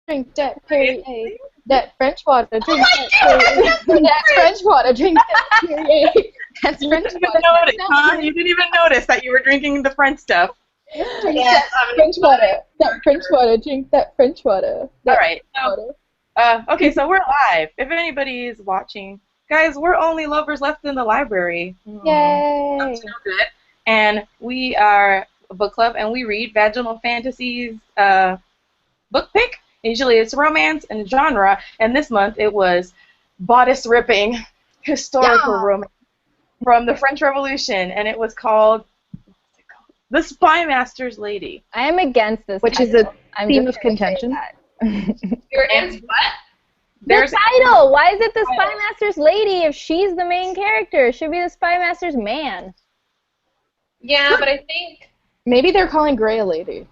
drink that Perrier. That French water, drink that Perrier. That's French water, drink that Perrier. That's French water. You didn't even notice that you were drinking the French stuff. Drink that French water. That French water, drink that French water. All right. Okay, so we're live. If anybody is watching, guys, we're only lovers left in the library. Yay! That's so good. And we are a book club, and we read Vaginal Fantasies book pick. Usually it's romance and genre, and this month it was bodice-ripping historical romance from the French Revolution, and it was called The Spymasters Lady. I am against this Which title. is a theme of contention. You're against what? The title! Why is it the Spymaster's Lady if she's the main character? It should be the Spymaster's man. Yeah, but I think... Maybe they're calling Grey a lady.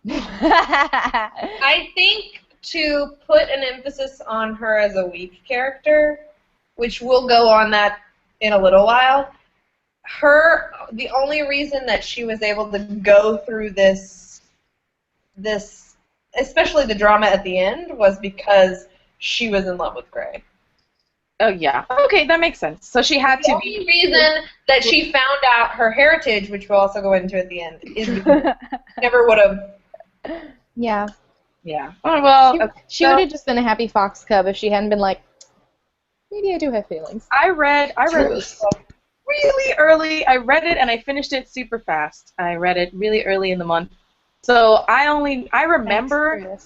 I think to put an emphasis on her as a weak character, which we'll go on that in a little while, the only reason that she was able to go through this, especially the drama at the end, was because she was in love with Grey. Oh, yeah. Okay, that makes sense. So she had to be... The only reason that she found out her heritage, which we'll also go into at the end, is because she never would have... Yeah. Yeah. Oh, well... She would have just been a happy fox cub if she hadn't been like, maybe I do have feelings. I read this book really early. I read it and I finished it super fast. I read it really early in the month. So I remember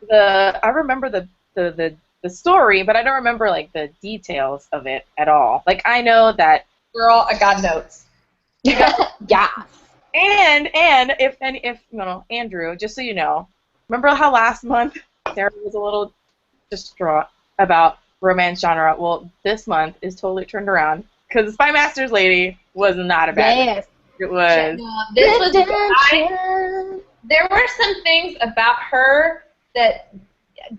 the story, but I don't remember like the details of it at all. Like I know that Girl, I got notes. Yeah. And if Andrew, just so you know, remember how last month Sarah was a little distraught about romance genre? Well, this month is totally turned around because the Spymaster's Lady was not a bad Yes. It was. There were some things about her that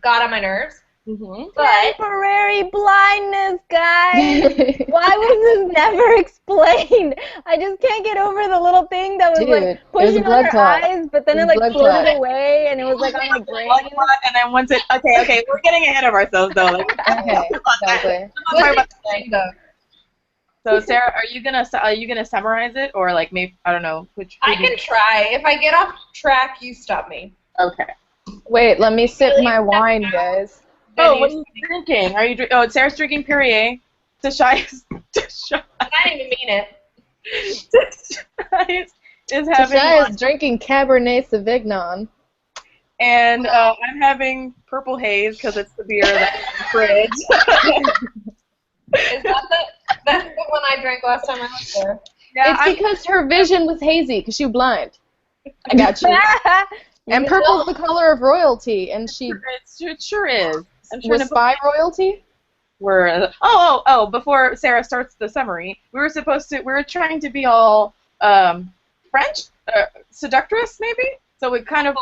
got on my nerves. Mm-hmm. But Temporary blindness, guys! Why was this never explained? I just can't get over the little thing that was like pushing on her eyes, but then it like floated away, and it was like on my brain. And then once it, okay, we're getting ahead of ourselves though. Like, Okay, exactly. So Sarah, are you gonna summarize it, or like maybe I don't know which? I can try. If I get off track, you stop me. Okay. Wait, let me sip my wine, guys. Oh, what are you drinking? Are you Sarah's drinking Perrier. Tashay I didn't even mean it. is having. Tashay is drinking Cabernet Sauvignon. And I'm having Purple Haze because it's the beer that's in the fridge. Is that's the one I drank last time I was there. Yeah, It's because her vision was hazy, because she was blind. I got you. And purple's the color of royalty, and it sure is. Was Spy royalty? Before Sarah starts the summary, we were trying to be all French, seductress maybe. So we kind of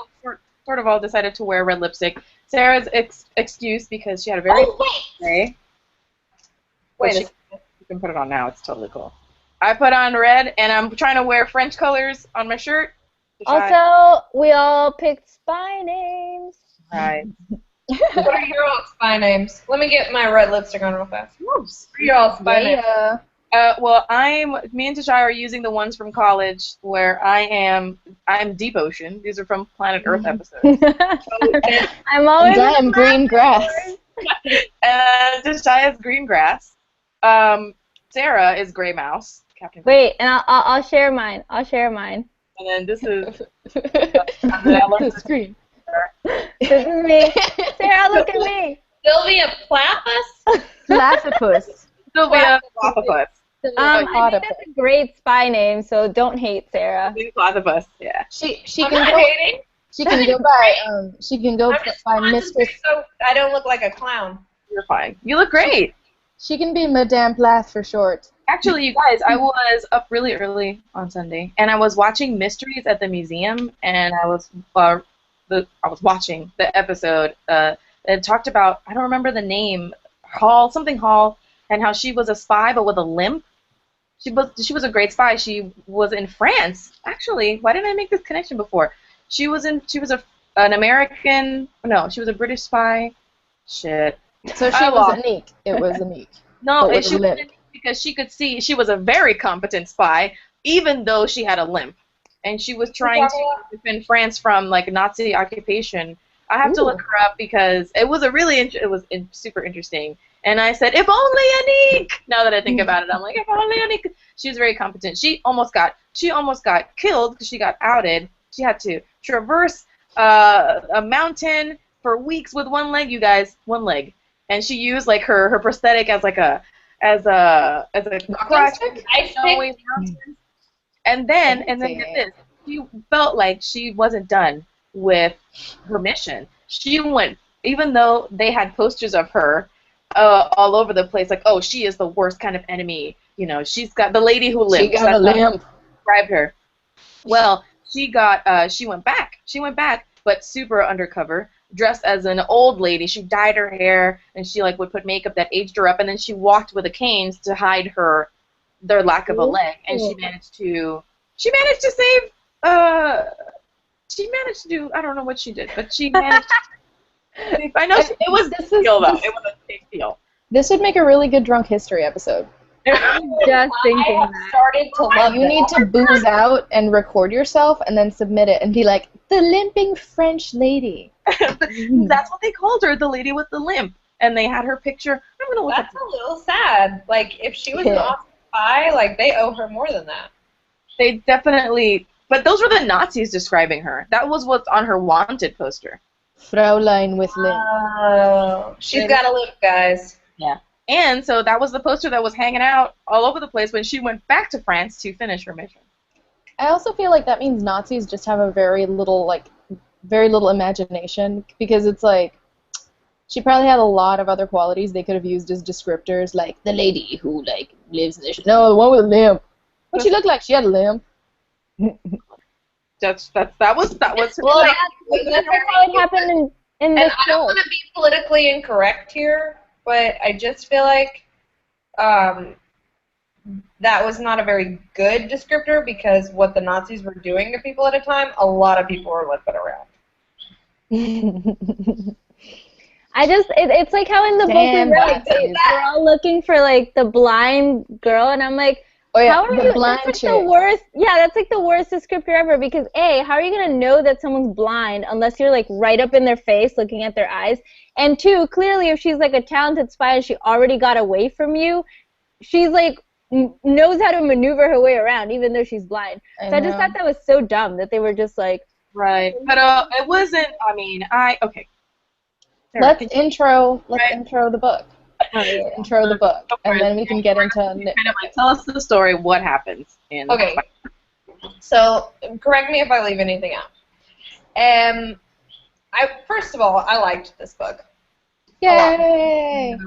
sort of all decided to wear red lipstick. Sarah's excuse because she had a very day. Wait, you can put it on now. It's totally cool. I put on red, and I'm trying to wear French colors on my shirt. Also, we all picked spy names. Right. What are your all spy names? Let me get my red lipstick on real fast. What are your all spy names? Well, me and Tashay are using the ones from college where I'm Deep Ocean. These are from Planet Earth episodes. I'm always. And I am Green Grass. Tashay is Green Grass. Sarah is Gray Mouse. Captain. Wait, and I'll share mine. I'll share mine. And then this is. The screen. This is me. Sarah, look at me. Sylvia Platypus? Platypus. Sylvia Platypus. I think that's a great spy name, so don't hate Sarah. Platypus, yeah. She I'm can not go. hating. She can go by Mistress. So I don't look like a clown. You're fine. You look great. She can be Madame Plath for short. Actually, you guys, I was up really early on Sunday, and I was watching Mysteries at the Museum, and I was watching the episode. It talked about, I don't remember the name, Hall, and how she was a spy but with a limp. She was a great spy. She was in France. Actually, why didn't I make this connection before? She was a an American. No, she was a British spy. Shit. So she was Annique. It was Annique. No, she was Annique because she could see she was a very competent spy, even though she had a limp, and she was trying to defend France from like Nazi occupation. I have to look her up because it was super interesting. And I said, if only Annique. Now that I think about it, I'm like, if only Annique. She was very competent. She almost got killed because she got outed. She had to traverse a mountain for weeks with one leg, you guys, one leg. And she used like her prosthetic as a crutch. And then get this. She felt like she wasn't done with her mission. She went, even though they had posters of her all over the place, like, oh, she is the worst kind of enemy. You know, she's got the lady who limped. She got a limp. Described her. Well, she went back. She went back, but super undercover, dressed as an old lady. She dyed her hair, and she like would put makeup that aged her up, and then she walked with a cane to hide their lack of a leg, and she managed to save. She managed to do. I don't know what she did, but she managed. I know it was a deal, though. It was a big deal. This would make a really good drunk history episode. Just thinking that. Started to love You need to booze out and record yourself and then submit it and be like, the limping French lady. That's what they called her, the lady with the limp. And they had her picture. I'm gonna look That's a little sad. Like, if she was an awesome spy, like, they owe her more than that. They definitely... But those were the Nazis describing her. That was what's on her wanted poster. Fraulein with limp. Oh, she's got a limp, guys. Yeah. And so that was the poster that was hanging out all over the place when she went back to France to finish her mission. I also feel like that means Nazis just have a very little imagination, because it's like she probably had a lot of other qualities they could have used as descriptors, like the lady who like lives in the no, the one with a limp. What she looked like? She had a limp. That was Well, that's how it happened in this I don't want to be politically incorrect here, but I just feel like that was not a very good descriptor, because what the Nazis were doing to people at a time, a lot of people were limping around. It's like how in the book we read, we're all looking for like the blind girl, and I'm like, how are you? That's like the worst. Yeah, that's like the worst descriptor ever. Because A, how are you gonna know that someone's blind unless you're like right up in their face, looking at their eyes? And two, clearly, if she's like a talented spy and she already got away from you, she's like knows how to maneuver her way around, even though she's blind. I just thought that was so dumb that they were just like. Right, but it wasn't. I mean, okay. Let's intro the book. Intro the book, and then we can get into kind of like tell us the story. What happens in? Okay. So correct me if I leave anything out. First of all, I liked this book. Yay!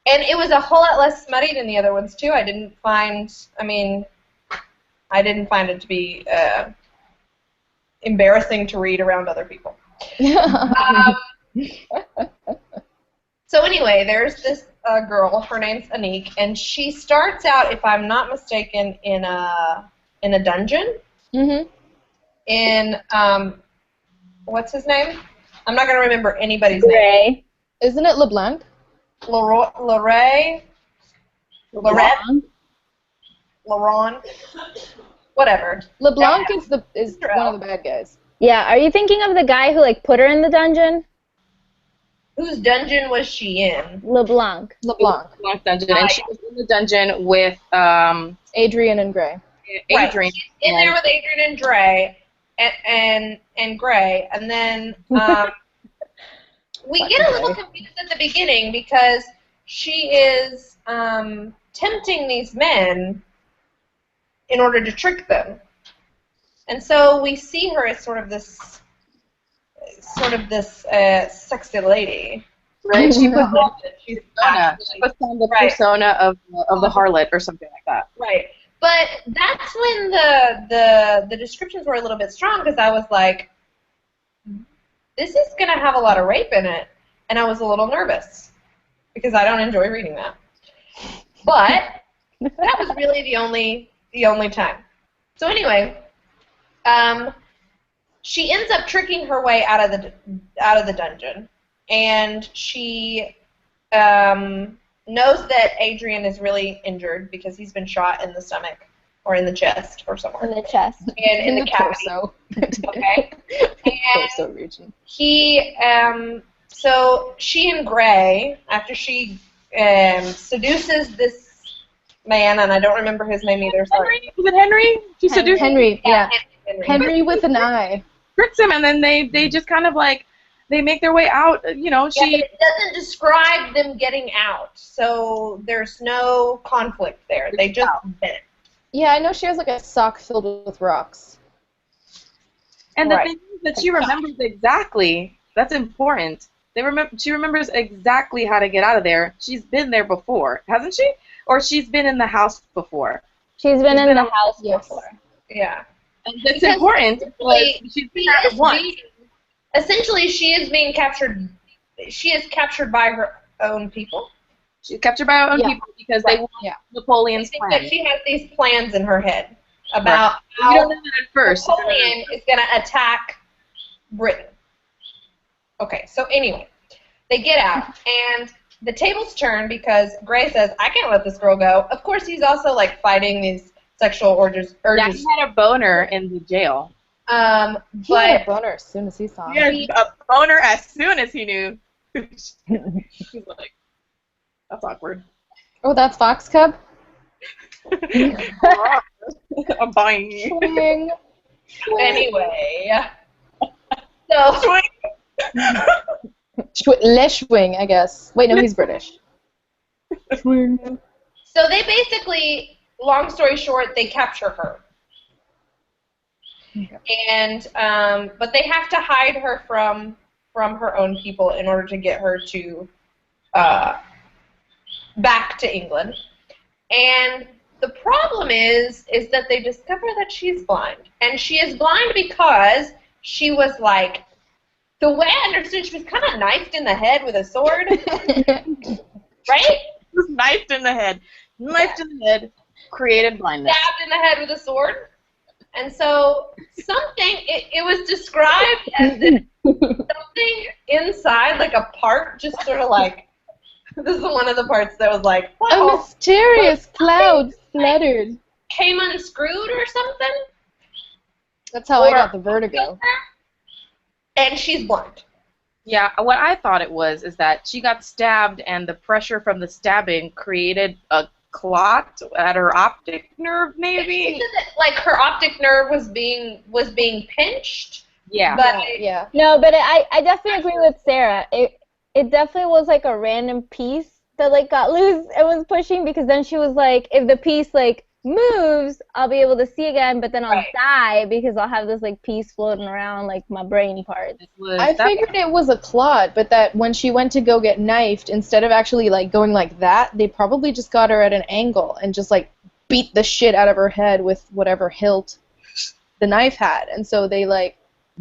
And it was a whole lot less smutty than the other ones too. I didn't find it to be embarrassing to read around other people. So anyway, there's this girl. Her name's Annique, and she starts out, if I'm not mistaken, in a dungeon. Mm-hmm. In what's his name? I'm not gonna remember anybody's name. Isn't it LeBlanc? Lorraine. Whatever. LeBlanc is one of the bad guys. Yeah, are you thinking of the guy who like put her in the dungeon? Whose dungeon was she in? LeBlanc. LeBlanc dungeon, and she was in the dungeon with Adrian and Gray. Adrian. Right. She's in there with Adrian and Gray, and Gray, and then we get a little confused at the beginning because she is tempting these men in order to trick them, and so we see her as sort of this sexy lady. Right? She puts on the persona of the harlot or something like that. Right. But that's when the descriptions were a little bit strong, because I was like, this is going to have a lot of rape in it, and I was a little nervous because I don't enjoy reading that. But that was really the only time. So anyway, She ends up tricking her way out of the dungeon, and she knows that Adrian is really injured because he's been shot in the stomach or in the chest or somewhere. In the chest. And in the cavity. Torso. Okay. Torso region. He, so she and Gray, after she seduces this man, and I don't remember his name either. Sorry. Henry? Was it Henry? She seduced Henry, yeah. Henry with an eye. tricks him, and then they just kind of like they make their way out. You know, she. Yeah, it doesn't describe them getting out, so there's no conflict there. They just bent. Yeah, I know she has like a sock filled with rocks. And the thing is that she remembers exactly. That's important. She remembers exactly how to get out of there. She's been there before, hasn't she? Or she's been in the house before. She's been in the house before. Yeah. And that's important because she's been there once. Essentially, she is being captured. She is captured by her own people. She's captured by her own people because they want Napoleon's plan. That she has these plans in her head about how you don't know that at first. Napoleon is going to attack Britain. Okay, so anyway, they get out, and the tables turn because Gray says, I can't let this girl go. Of course, he's also, like, fighting these sexual urges. Yeah, he had a boner in the jail. He had a boner as soon as he saw him. He had a boner as soon as he knew. He's like, that's awkward. Oh, that's Fox Cub? I'm buying you. Swing. Anyway. So... Leshwing, I guess. Wait, no, he's British. So they basically, long story short, they capture her. Okay. And but they have to hide her from her own people in order to get her to back to England. And the problem is that they discover that she's blind, and she is blind because she was like. The way I understood, she was kind of knifed in the head with a sword, right? Just knifed in the head. Knifed in the head, created blindness. Stabbed in the head with a sword. And so it was described as if something inside, like a part, just sort of like, this is one of the parts that was like, wow. A mysterious cloud fluttered. Came unscrewed or something. That's how I got the vertigo. And she's blind. Yeah, what I thought it was is that she got stabbed, and the pressure from the stabbing created a clot at her optic nerve, maybe. Like her optic nerve was being pinched. Yeah. But yeah. No, but I definitely agree with Sarah. It definitely was like a random piece that like got loose and was pushing, because then she was like, if the piece like moves, I'll be able to see again, but then I'll die because I'll have this like piece floating around like my brain part. I figured it was a clot, but that when she went to go get knifed, instead of actually like going like that, they probably just got her at an angle and just like beat the shit out of her head with whatever hilt the knife had, and so they like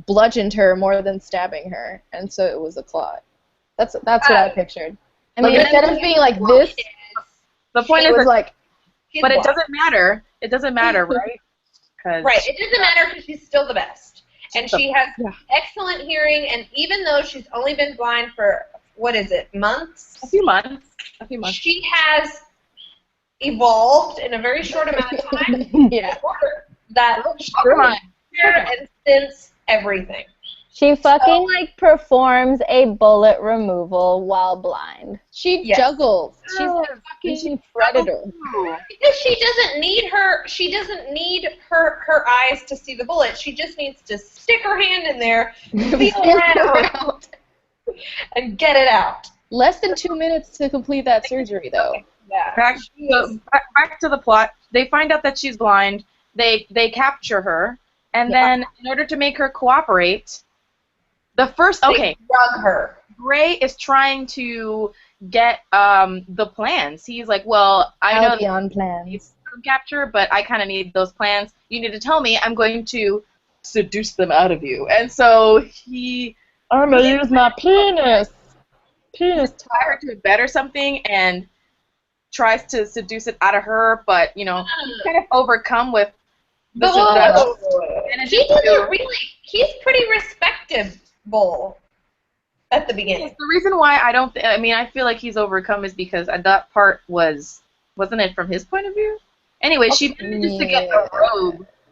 bludgeoned her more than stabbing her, and so it was a clot. That's what I pictured. I mean, instead of being like this, the point is like. But it doesn't matter. It doesn't matter, right? Right. It doesn't matter because she's still the best. And she has excellent hearing, and even though she's only been blind for, what is it, months? A few months. She has evolved in a very short amount of time. That and sense everything. She fucking like performs a bullet removal while blind. She juggles. She's a fucking predator. Because she doesn't need her eyes to see the bullet. She just needs to stick her hand in there, feel around, and get it out. Less than 2 minutes to complete that surgery, though. Yeah. Back to the plot. They find out that she's blind. They capture her, and then in order to make her cooperate. The first, drug her. Gray is trying to get the plans. He's like, well, I know beyond plans. Capture, but I kind of need those plans. You need to tell me. I'm going to seduce them out of you. And so I'm going to use my penis. Tie her to a bed or something and tries to seduce it out of her, but, he's kind of overcome with He doesn't really. He's pretty respectable at the beginning. The reason why I feel like he's overcome is because that part wasn't it from his point of view? Anyway, she manages to get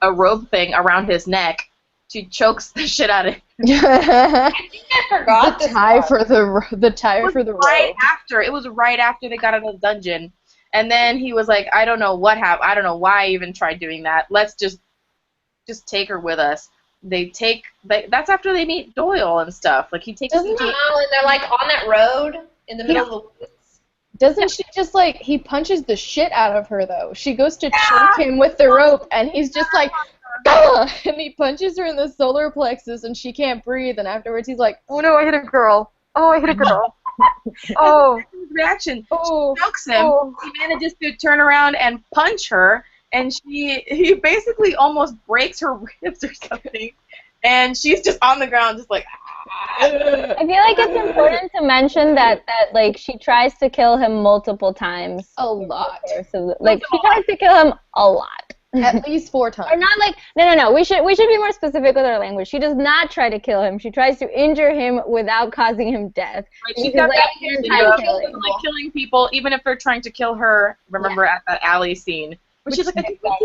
a robe thing around his neck. She chokes the shit out of him. I think I forgot the tie for the robe. It was right after they got out of the dungeon, and then he was like, I don't know what happened. I don't know why I even tried doing that. Let's just take her with us. That's after they meet Doyle and stuff. Like he takes. And they're like on that road in the middle of the woods. Doesn't she just like he punches the shit out of her though? She goes to choke him with the rope, and he's just like. And he punches her in the solar plexus and she can't breathe, and afterwards he's like, oh no, I hit a girl. Oh, I hit a girl. Oh. His reaction. Oh. She chokes him. Oh. He manages to turn around and punch her, and he basically almost breaks her ribs or something, and she's just on the ground just like I feel like it's important to mention that like she tries to kill him multiple times. A lot. Like she tries to kill him a lot. At least 4 times. Or not like no. We should be more specific with our language. She does not try to kill him. She tries to injure him without causing him death. Right, she's got like killing people, even if they're trying to kill her. Remember at that alley scene, where she's like, I just want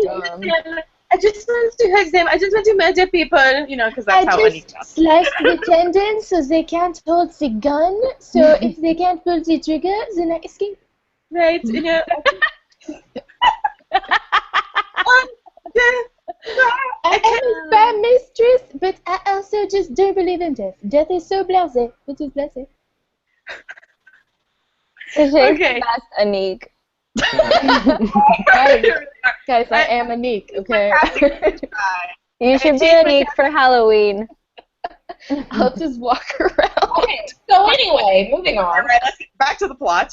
to hurt them. I just want to murder people, because that's how Annique does. Slice the tendon so they can't hold the gun. So if they can't pull the trigger, then I escape. Right, I am a Spymaster, but I also just don't believe in death. Death is so blasé. It is blasé. Okay. That's Annique. Guys, I am Annique, okay? You should be Annique for Halloween. I'll just walk around. Okay, so anyway, moving on. All right, let's get back to the plot.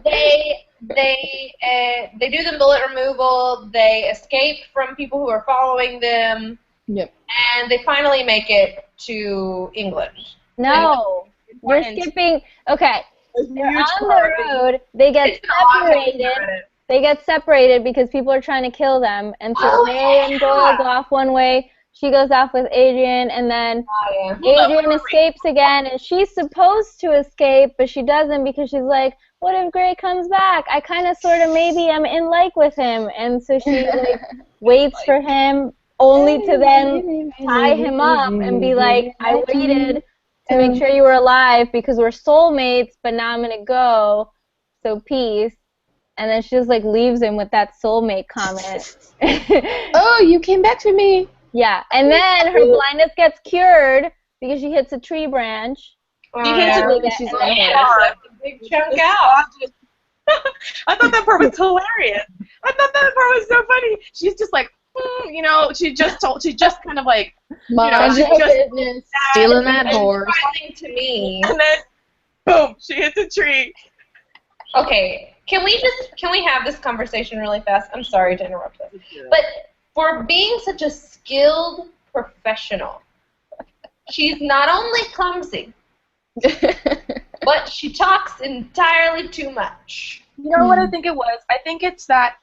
They do the bullet removal. They escape from people who are following them. Yep. And they finally make it to England. No, we're skipping. Okay, they're on the road. They get separated. They get separated because people are trying to kill them, and so they and Doyle go off one way. She goes off with Adrian, and then Adrian escapes again, and she's supposed to escape, but she doesn't because she's like, what if Gray comes back? I kind of, sort of, maybe am in like with him. And so she waits for him only to then tie him up and be like, I waited to make sure you were alive because we're soulmates, but now I'm going to go, so peace. And then she just leaves him with that soulmate comment. Oh, you came back for me. Yeah, and then her blindness gets cured because she hits a tree branch. She's a big chunk out. I thought that part was hilarious. I thought that part was so funny. She's just like, she just kind of like, stealing that horse. To me. And then, boom, she hits a tree. Okay, can we have this conversation really fast? I'm sorry to interrupt us, but for being such a skilled professional, she's not only clumsy, but she talks entirely too much. You know what I think it was? I think it's that,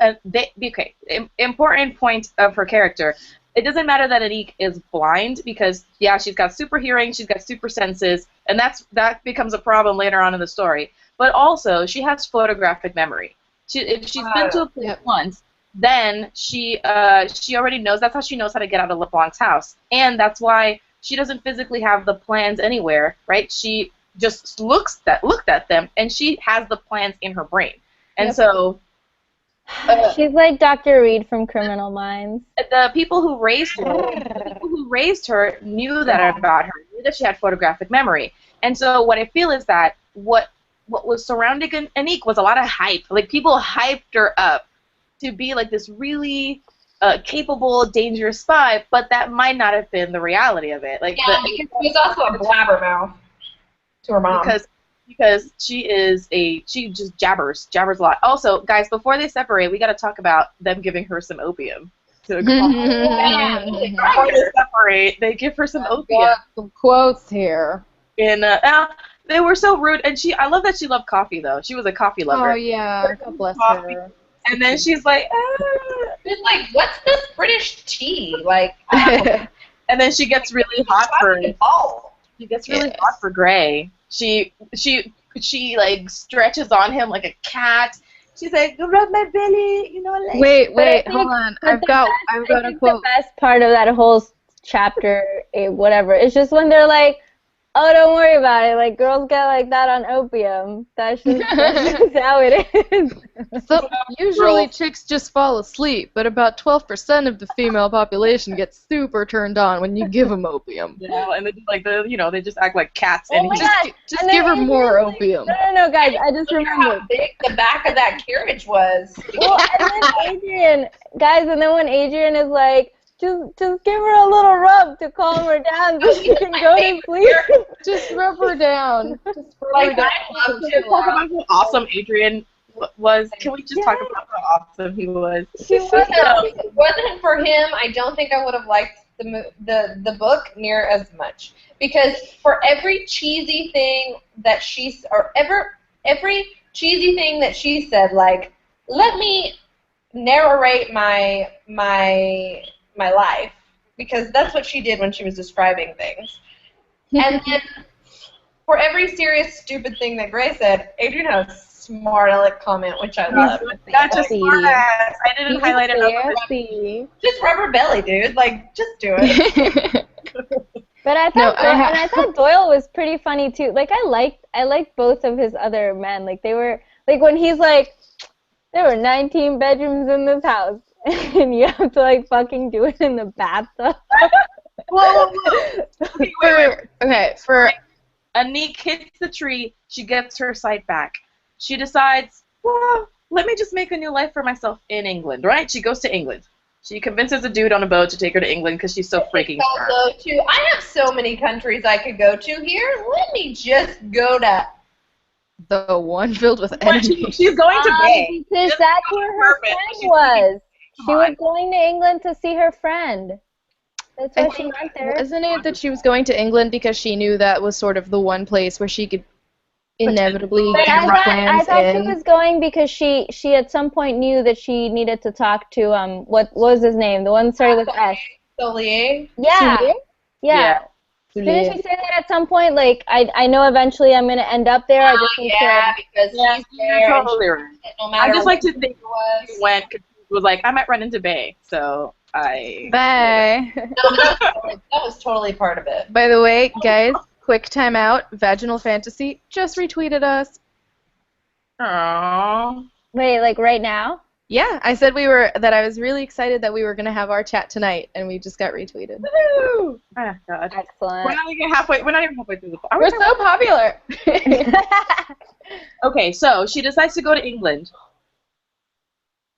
important point of her character. It doesn't matter that Annique is blind because, yeah, she's got super hearing, she's got super senses, and that becomes a problem later on in the story. But also, she has photographic memory. If she's been to a place once, then she already knows. That's how she knows how to get out of LeBlanc's house, and that's why she doesn't physically have the plans anywhere, right? She just looked at them, and she has the plans in her brain, and so she's like Dr. Reed from Criminal Minds. The people who raised her, knew that about her, knew that she had photographic memory, and so what I feel is that what was surrounding Annique was a lot of hype. Like people hyped her up to be like this really capable, dangerous spy, but that might not have been the reality of it. Because she's also a blabbermouth to her mom. Because she just jabbers a lot. Also, guys, before they separate, we got to talk about them giving her some opium. Before they separate, they give her some opium. Got some quotes here. And they were so rude, and I love that she loved coffee though. She was a coffee lover. Oh yeah, God bless her. And then she's like, It's like, what's this British tea? Like, and then she gets really hot for She gets really hot for Gray. She like stretches on him like a cat. She's like, rub my belly, you know, like. Wait, hold on. I've got a quote. The best part of that whole chapter, whatever, it's just when they're like, oh, don't worry about it. Like, girls get like that on opium. That's just how it is. So usually chicks just fall asleep, but about 12% of the female population gets super turned on when you give them opium. Yeah, and they just they just act like cats. Oh and my just give her more opium. No, guys, I just remembered. How big the back of that carriage was. Well, and then when Adrian is like, just give her a little rub to calm her down so she can go to sleep. Just rub her down. I love to talk about how awesome Adrian was. Can we just talk about how awesome he was? If it wasn't for him, I don't think I would have liked the book near as much. Because for every cheesy thing that every cheesy thing that she said, like, let me narrate my life, because that's what she did when she was describing things. And then for every serious, stupid thing that Gray said, Adrian had a smart aleck comment, which I love. Not just smart ass. I didn't highlight it. Just rub her belly, dude. Like, just do it. But I thought Doyle was pretty funny too. Like, I liked both of his other men. Like, they were like, when he's like, there were 19 bedrooms in this house. And you have to, like, fucking do it in the bathtub. Whoa. Okay, for Annique hits the tree, she gets her sight back. She decides, well, let me just make a new life for myself in England, right? She goes to England. She convinces a dude on a boat to take her to England because she's so freaking smart. I have so many countries I could go to here. Let me just go to the one filled with enemies. She's going to Bay. Because that's where her friend was. She was going to England to see her friend. That's why she went there. Isn't it that she was going to England because she knew that was sort of the one place where she could inevitably get her plans in? I thought she was going because she at some point knew that she needed to talk to, what was his name? The one that started with S. Solier? Yeah. Didn't she say that at some point? Like, I know eventually I'm going to end up there. I just need to... because he's there. Totally right. No matter I just like to think she went... was like, I might run into Bay, so I... Bye. No, that was totally part of it. By the way, guys, quick time out. Vaginal Fantasy just retweeted us. Aww. Wait, like right now? Yeah, I said that I was really excited that we were going to have our chat tonight, and we just got retweeted. Woo! Oh, God. Excellent. We're not even halfway through the book. We're so popular. Okay, so she decides to go to England.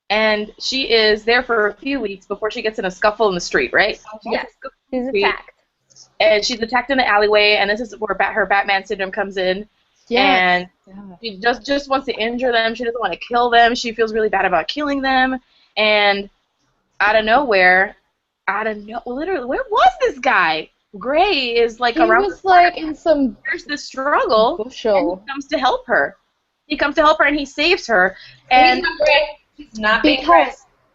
And she is there for a few weeks before she gets in a scuffle in the street, right? Yes, she's attacked. And she's attacked in the alleyway, and this is where her Batman syndrome comes in. Yeah. And she just wants to injure them. She doesn't want to kill them. She feels really bad about killing them. And out of nowhere, literally, where was this guy? Gray is like around. He was like in some. There's this struggle. Bushel. And he comes to help her. And he saves her. And he's not Gray. He's not being Gray.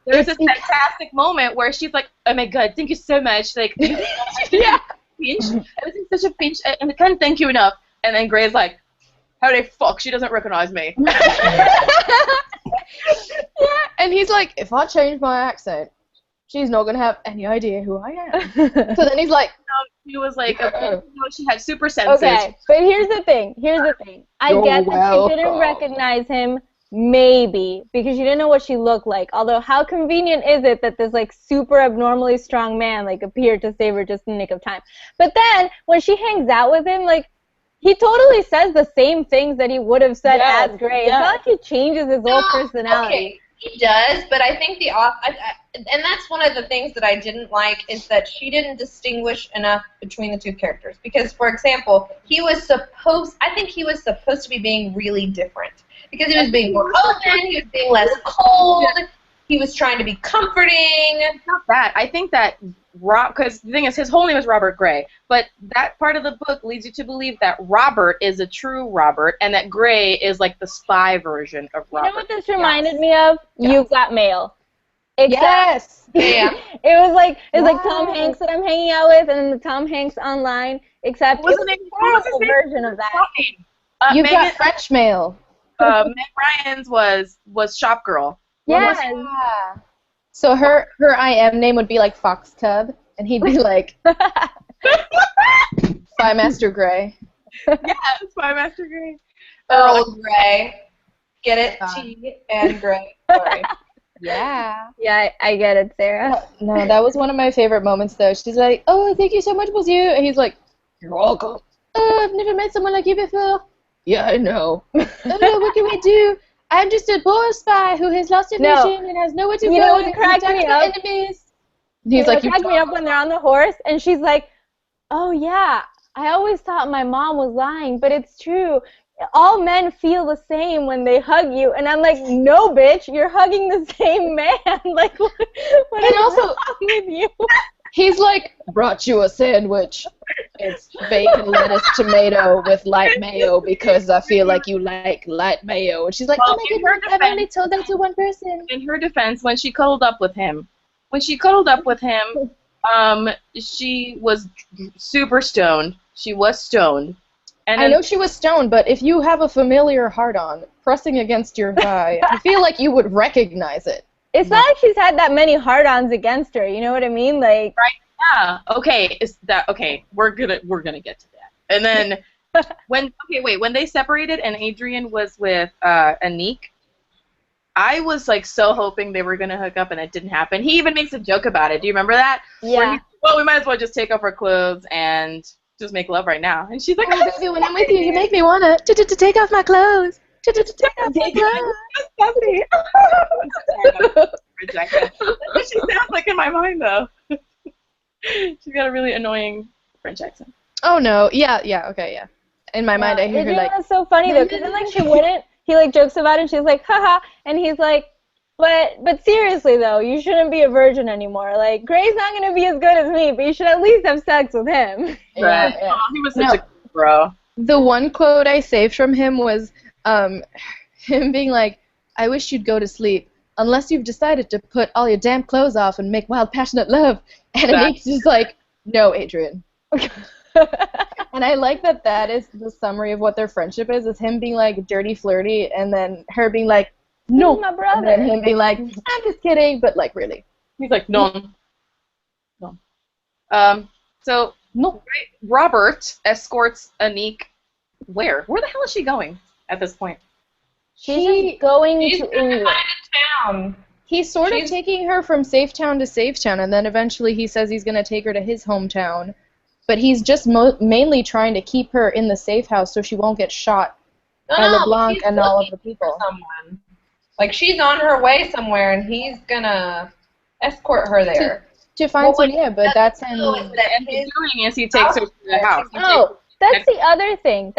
There's this fantastic moment where she's like, "Oh my God, thank you so much!" Like, yeah, pinch. I was in such a pinch, and I can't thank you enough. And then Gray's like, "How the fuck? She doesn't recognize me." Yeah, and he's like, "If I change my accent, she's not gonna have any idea who I am." So then he's like, he was like, she had super senses. Okay, but here's the thing. I get that she didn't recognize him. Maybe, because she didn't know what she looked like. Although, how convenient is it that this, like, super abnormally strong man, like, appeared to save her just in the nick of time? But then, when she hangs out with him, like, he totally says the same things that he would have said as Gray. It's not like he changes his whole personality. Okay, he does, but I think and that's one of the things that I didn't like, is that she didn't distinguish enough between the two characters. Because, for example, I think he was supposed to be being really different. Because he was being more open, he was being less cold, he was trying to be comforting. Not that. I think that because the thing is, his whole name is Robert Gray, but that part of the book leads you to believe that Robert is a true Robert, and that Gray is like the spy version of Robert. You know what this reminded me of? Yes. You've Got Mail. Except yes. Yeah. It was like Tom Hanks that I'm hanging out with, and then the Tom Hanks online. Except it was a horrible version of that. You've got French Mail. Meg Ryan's was Shop Girl. Yes. Yeah. So her IM name would be like Fox Cub, and he'd be like Spymaster Gray. Yeah, Spymaster Gray. Earl Grey. Get it? T and Gray. Sorry. Yeah. Yeah, I get it, Sarah. No, that was one of my favorite moments, though. She's like, "Oh, thank you so much, monsieur." And he's like, "You're welcome." "Oh, I've never met someone like you before." "Yeah, I know." "Oh, what can we do? I'm just a poor spy who has lost a vision and has nowhere to go. You know what cracked me up? Enemies." And he's like, "You cracked me up when they're on the horse, and she's like, "Oh yeah, I always thought my mom was lying, but it's true. All men feel the same when they hug you." And I'm like, "No, bitch, you're hugging the same man." Like, what is wrong with you? He's like, "Brought you a sandwich. It's bacon, lettuce, tomato with light mayo because I feel like you like light mayo." And she's like, "Oh my goodness, I've only told that to one person." In her defense, when she cuddled up with him, she was super stoned. She was stoned. And I know she was stoned, but if you have a familiar heart-on pressing against your thigh, I feel like you would recognize it. It's not like she's had that many hard-ons against her. You know what I mean? Like, right? Yeah. Okay. Okay? We're gonna get to that. And then when they separated and Adrian was with Annique, I was like so hoping they were gonna hook up, and it didn't happen. He even makes a joke about it. Do you remember that? Yeah. Well, we might as well just take off our clothes and just make love right now. And she's like, "Oh, baby, when I'm with you, you make me wanna to take off my clothes. To take off my clothes." That's what she sounds like in my mind, though. She's got a really annoying French accent. Oh no, yeah, okay, yeah. In my mind, I hear her like. That's so funny though, because then like she wouldn't. He like jokes about it, and she's like, haha, and he's like, but seriously though, you shouldn't be a virgin anymore. Like, Gray's not gonna be as good as me, but you should at least have sex with him. Right. Yeah. Oh, he was such a bro. The one quote I saved from him was him being like, "I wish you'd go to sleep, unless you've decided to put all your damn clothes off and make wild, passionate love." And Annique's just like, "No, Adrian." And I like that is the summary of what their friendship is him being like dirty, flirty, and then her being like, "No, he's my brother." And then him being like, "I'm just kidding," but like really. He's like, no. So no. Robert escorts Annique. Where? Where the hell is she going at this point? She's going to England. Town. He's sort of taking her from safe town to safe town, and then eventually he says he's going to take her to his hometown. But he's just mainly trying to keep her in the safe house so she won't get shot by LeBlanc and all of the people. Someone. Like, she's on her way somewhere, and he's going to escort her there. To find someone, but that's him. And he's doing is he takes her to the house. Oh, that's the other thing.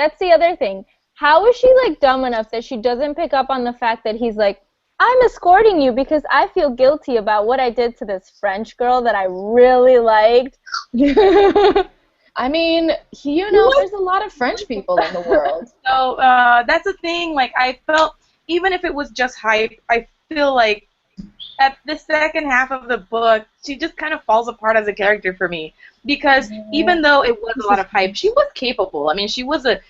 How is she, like, dumb enough that she doesn't pick up on the fact that he's like, "I'm escorting you because I feel guilty about what I did to this French girl that I really liked." I mean, there's a lot of French people in the world. So that's the thing. Like, I felt, even if it was just hype, I feel like at the second half of the book, she just kind of falls apart as a character for me. Because even though it was a lot of hype, she was capable. I mean, she was a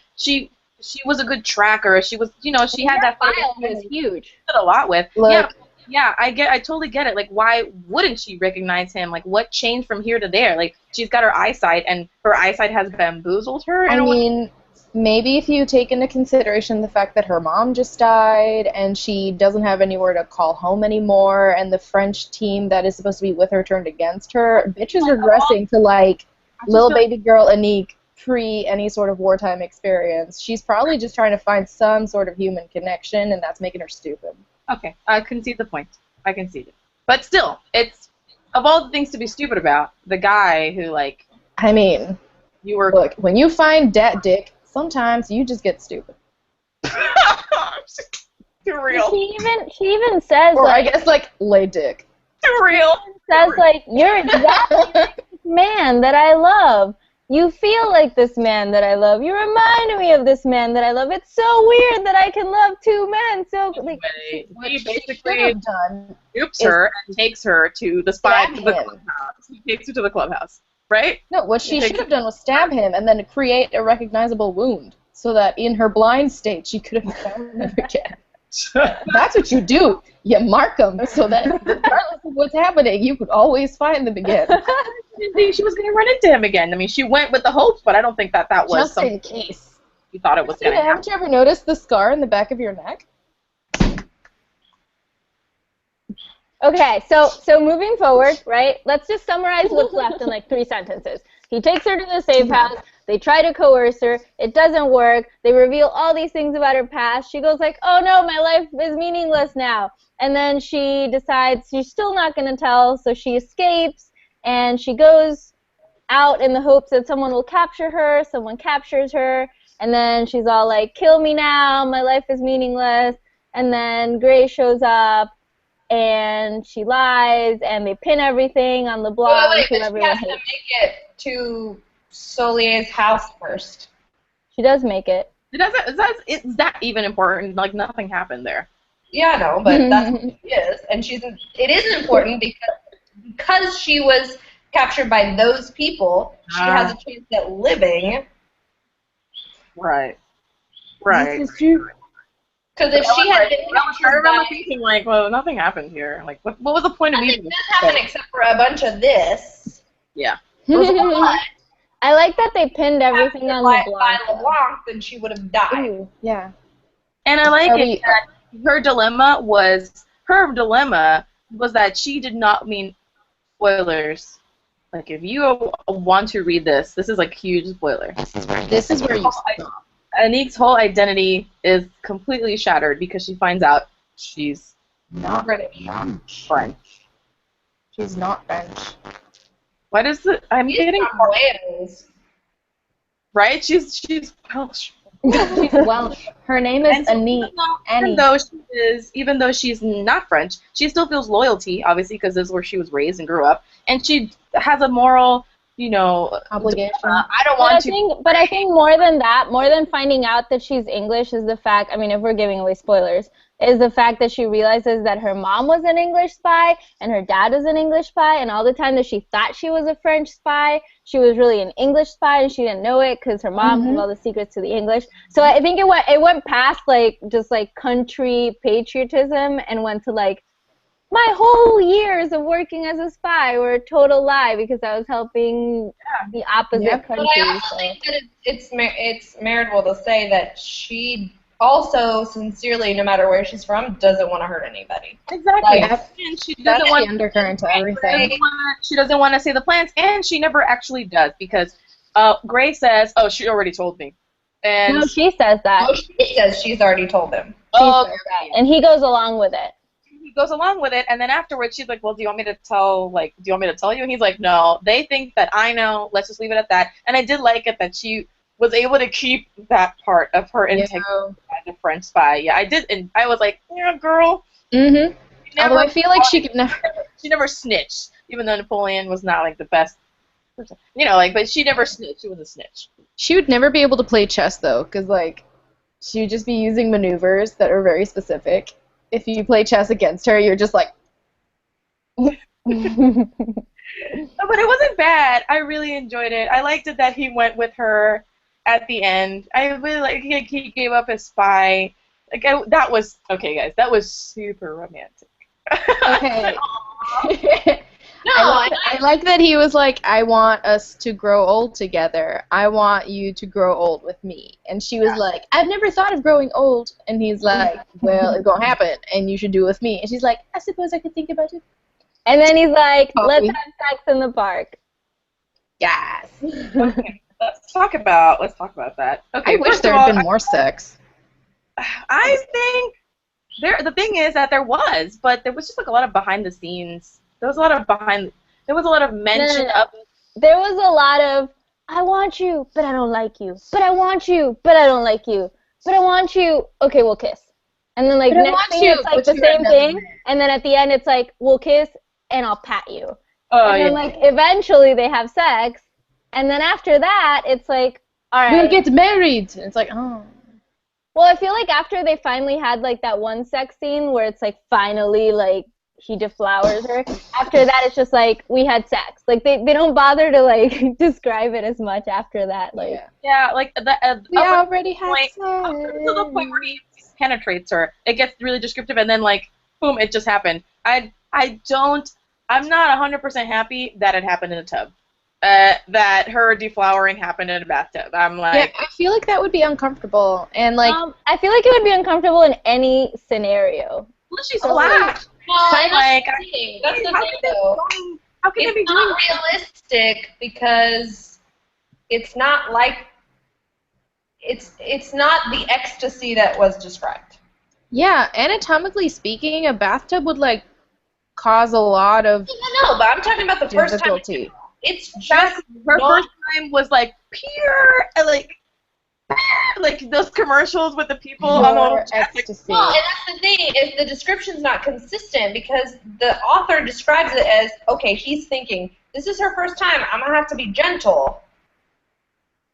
good tracker. She was, she had that file was huge. Did a lot with. Look, Yeah, I totally get it. Like, why wouldn't she recognize him? Like, what changed from here to there? Like, she's got her eyesight, and her eyesight has bamboozled her. I mean, maybe if you take into consideration the fact that her mom just died, and she doesn't have anywhere to call home anymore, and the French team that is supposed to be with her turned against her, bitch is regressing to, like, little baby girl Annique pre any sort of wartime experience. She's probably just trying to find some sort of human connection, and that's making her stupid. Okay, I concede the point. I concede it. But still, it's, of all the things to be stupid about, the guy who, like... I mean, look, when you find dat dick, sometimes you just get stupid. Too real. She even says, or I guess, like, lay dick. Too real. Says, like, you're exactly like this man that I love. You feel like this man that I love. You remind me of this man that I love. It's so weird that I can love two men. So, like, he basically dupes her and takes her to the clubhouse. He takes her to the clubhouse, right? No, what she should have done was stab him and then create a recognizable wound so that in her blind state she could have found him again. That's what you do. You mark them so that regardless of what's happening, you could always find them again. I didn't think she was going to run into him again. I mean, she went with the hope, but I don't think that was just something in case. You thought it was going to happen. Haven't you ever noticed the scar in the back of your neck? okay, so moving forward, right? Let's just summarize what's left in like 3 sentences. He takes her to the safe house. They try to coerce her. It doesn't work. They reveal all these things about her past. She goes like, oh no, my life is meaningless now. And then she decides she's still not going to tell, so she escapes, and she goes out in the hopes that someone will capture her. Someone captures her, and then she's all like, kill me now, my life is meaningless. And then Gray shows up, and she lies, and they pin everything on the blog. Wait, but she has to make it to Solier's house first. She does make it. Is that even important? Like, nothing happened there. Yeah, I know, but that's what she is. And it is important because she was captured by those people, she has a chance at living. Right. This is true. Because if she had been I remember thinking, like, well, nothing happened here. Like, what was the point of meeting? Nothing does happen except for a bunch of this. Yeah. I like that they pinned everything on LeBlanc. By LeBlanc, then she would have died. Ooh, yeah. And I like it that her dilemma was that she did not mean spoilers. Like, if you want to read this is like huge spoiler. This is where you stop. Annique's whole identity is completely shattered because she finds out she's not French. She's not French. What is it? I'm getting Wales. Right? She's Welsh. She's Welsh. Her name is Annique. Even though she's not French, she still feels loyalty, obviously, because this is where she was raised and grew up, and she has a moral, obligation. I don't want to. But I think more than that, more than finding out that she's English, is the fact. I mean, if we're giving away spoilers, is the fact that she realizes that her mom was an English spy and her dad was an English spy, and all the time that she thought she was a French spy, she was really an English spy, and she didn't know it because her mom had all the secrets to the English. So I think it went past like just like country patriotism and went to like, my whole years of working as a spy were a total lie because I was helping the opposite country. But I also think that it's meritable to say that she also sincerely, no matter where she's from, doesn't want to hurt anybody. Exactly. And she doesn't want the undercurrent to everything. She doesn't want to say the plans, and she never actually does because Gray says, "Oh, she already told me." And no, she says that. No, she says she's already told him. And he goes along with it. He goes along with it, and then afterwards she's like, "Well, do you want me to tell you?" And he's like, "No, they think that I know. Let's just leave it at that." And I did like it that she was able to keep that part of her integrity as a French spy. Yeah, I did, and I was like, "Yeah, girl." Mm-hmm. Although I feel like she could never. She never snitched, even though Napoleon was not like the best person, but she never snitched. She was a snitch. She would never be able to play chess though, because like, she would just be using maneuvers that are very specific. If you play chess against her, you're just like. But it wasn't bad. I really enjoyed it. I liked it that he went with her at the end. I really like he gave up his spy. That was okay, guys. That was super romantic. Okay. I like that he was like, I want us to grow old together. I want you to grow old with me. And she was like, I've never thought of growing old. And he's like, well, it's gonna happen, and you should do it with me. And she's like, I suppose I could think about it. And then he's like, let's have sex in the park. Yes. Okay, let's talk about that. Okay, I wish there had been more sex. I think the thing is that there was, but there was just like a lot of behind the scenes. There was a lot of mention of it. There was a lot of, I want you, but I don't like you. But I want you, but I don't like you. But I want you, okay, we'll kiss. And then, like, next thing it's, like, the same thing. And then at the end, it's like, we'll kiss and I'll pat you. Oh, and then, like, eventually they have sex. And then after that, it's like, all right. We'll get married. It's like, oh. Well, I feel like after they finally had, like, that one sex scene where it's, like, finally, like, he deflowers her, after that it's just, like, we had sex. Like, they don't bother to, like, describe it as much after that. Like, yeah, like, we already had sex. Up to the point where he penetrates her, it gets really descriptive, and then, like, boom, it just happened. I'm not 100% happy that it happened in a tub. That her deflowering happened in a bathtub. I'm like... Yeah, I feel like that would be uncomfortable. And, like... I feel like it would be uncomfortable in any scenario. Well, she's black. Well, like, that's the thing, though. How can it's not realistic because it's not like... It's not the ecstasy that was described. Yeah, anatomically speaking, a bathtub would, like, cause a lot of... No, but I'm talking about the first time... It's just her first time was like pure, like those commercials with the people on the ecstasy. Well, and that's the thing is the description's not consistent because the author describes it as okay. He's thinking this is her first time. I'm gonna have to be gentle,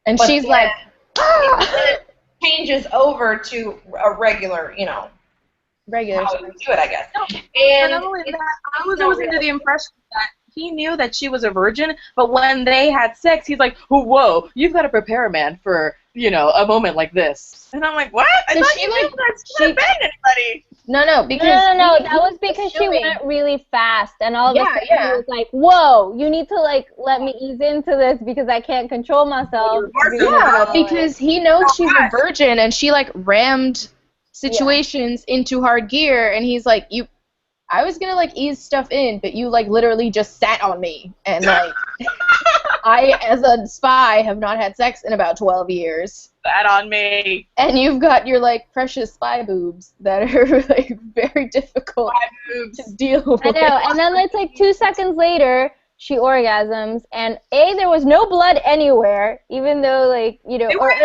and she's then, like, it changes over to a regular, regular. How you do it, I guess. No, and not only that, I was always under the impression that he knew that she was a virgin, but when they had sex, he's like, oh, whoa, you've got to prepare a man for, a moment like this. And I'm like, what? I thought you knew that she hadn't banged anybody. No, because... No, that was because she went really fast, and all of a sudden he was like, whoa, you need to, like, let me ease into this because I can't control myself. Yeah, because he knows she's a virgin, and she, like, rammed situations into hard gear, and he's like, I was gonna, like, ease stuff in, but you, like, literally just sat on me. And, like, I, as a spy, have not had sex in about 12 years. Sat on me. And you've got your, like, precious spy boobs that are, like, very difficult to deal with. I know, and then it's, like, 2 seconds later, she orgasms, and there was no blood anywhere, even though, like, or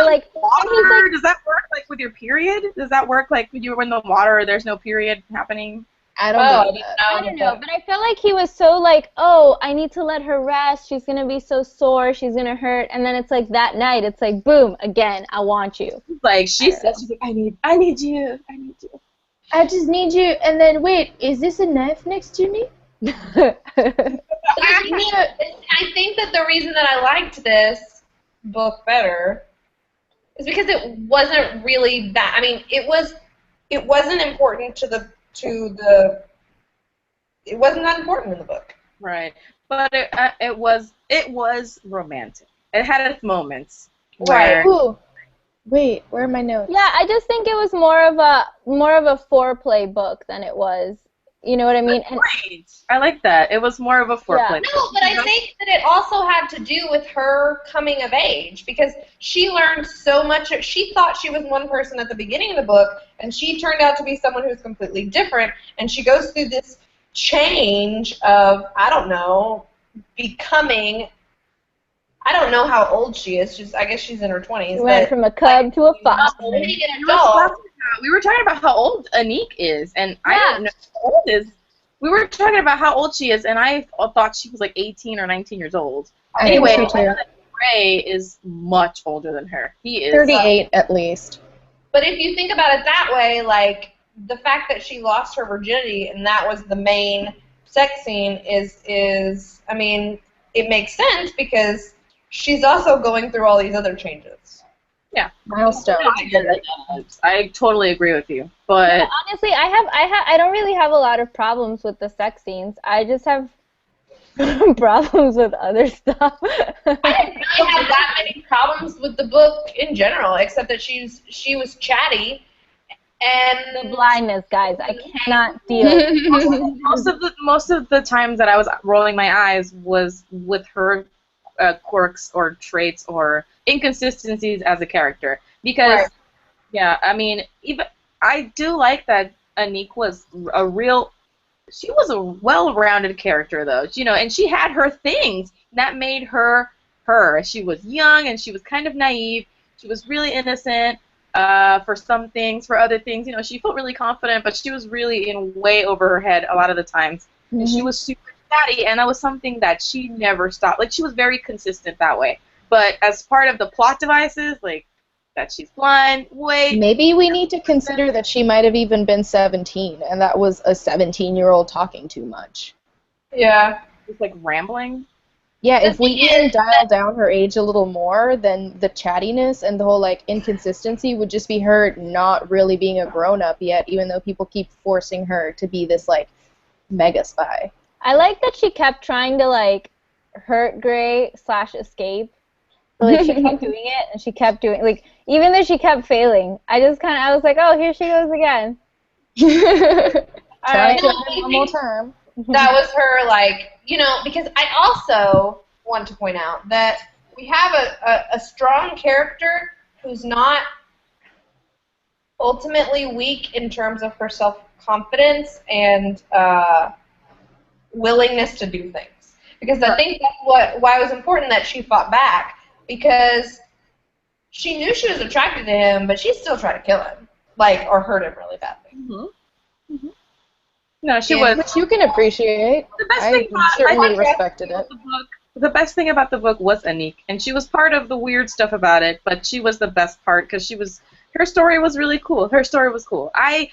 like... Water? Does that work, like, with your period? Does that work, like, when you're in the water, there's no period happening? I don't know, but I felt like he was so like, oh, I need to let her rest. She's gonna be so sore. She's gonna hurt. And then it's like that night, it's like, boom, again, I want you. Like she says, she's like, I need you. I just need you. And then wait, is this a knife next to me? I think that the reason that I liked this book better is because it wasn't really that. I mean, it wasn't important it wasn't that important in the book. Right, but it was romantic. It had its moments. Right. Ooh. Wait, where are my notes? Yeah, I just think it was more of a foreplay book than it was. You know what I mean? Right. I like that. It was more of a foreplay. Yeah. No, but I think that it also had to do with her coming of age because she learned so much. She thought she was one person at the beginning of the book, and she turned out to be someone who's completely different, and she goes through this change of, I don't know, becoming... I don't know how old she is. I guess she's in her 20s. She went from a cub to a fox. We were talking about how old Annique is, and I don't know how old is. We were talking about how old she is, and I thought she was like 18 or 19 years old. Anyway, Ray is much older than her. He is 38 at least. But if you think about it that way, like the fact that she lost her virginity and that was the main sex scene is I mean, it makes sense because she's also going through all these other changes. Yeah, milestone. I totally agree with you, but honestly, I don't really have a lot of problems with the sex scenes. I just have problems with other stuff. I didn't really have that many problems with the book in general, except that she was chatty and the blindness, guys. I cannot deal. Most of the times that I was rolling my eyes was with her quirks or traits or inconsistencies as a character because I mean, even I do like that Annique was she was a well-rounded character though, and she had her things that made her her. She was young and she was kind of naive. She was really innocent, for some things, for other things. You know, she felt really confident, but she was really in way over her head a lot of the times. Mm-hmm. And she was super chatty, and that was something that she never stopped. Like, she was very consistent that way. But as part of the plot devices, like, that she's blind, wait. Maybe we need to consider that she might have even been 17, and that was a 17-year-old talking too much. Yeah. Just, like, rambling. Yeah, if we even dial down her age a little more, then the chattiness and the whole, like, inconsistency would just be her not really being a grown-up yet, even though people keep forcing her to be this, like, mega spy. I like that she kept trying to, like, hurt Gray/escape. So, like, she kept doing it, and she kept doing, like, even though she kept failing, I was like, oh, here she goes again. All right, one more time. That was her, like, you know, because I also want to point out that we have a strong character who's not ultimately weak in terms of her self-confidence and willingness to do things. Because I think that's why it was important that she fought back, because she knew she was attracted to him, but she still tried to kill him, like, or hurt him really badly. Mm-hmm. Mm-hmm. No, she was. Which you can appreciate. I certainly respected it. The best thing about the book was Annique, and she was part of the weird stuff about it, but she was the best part because her story was really cool. Her story was cool. I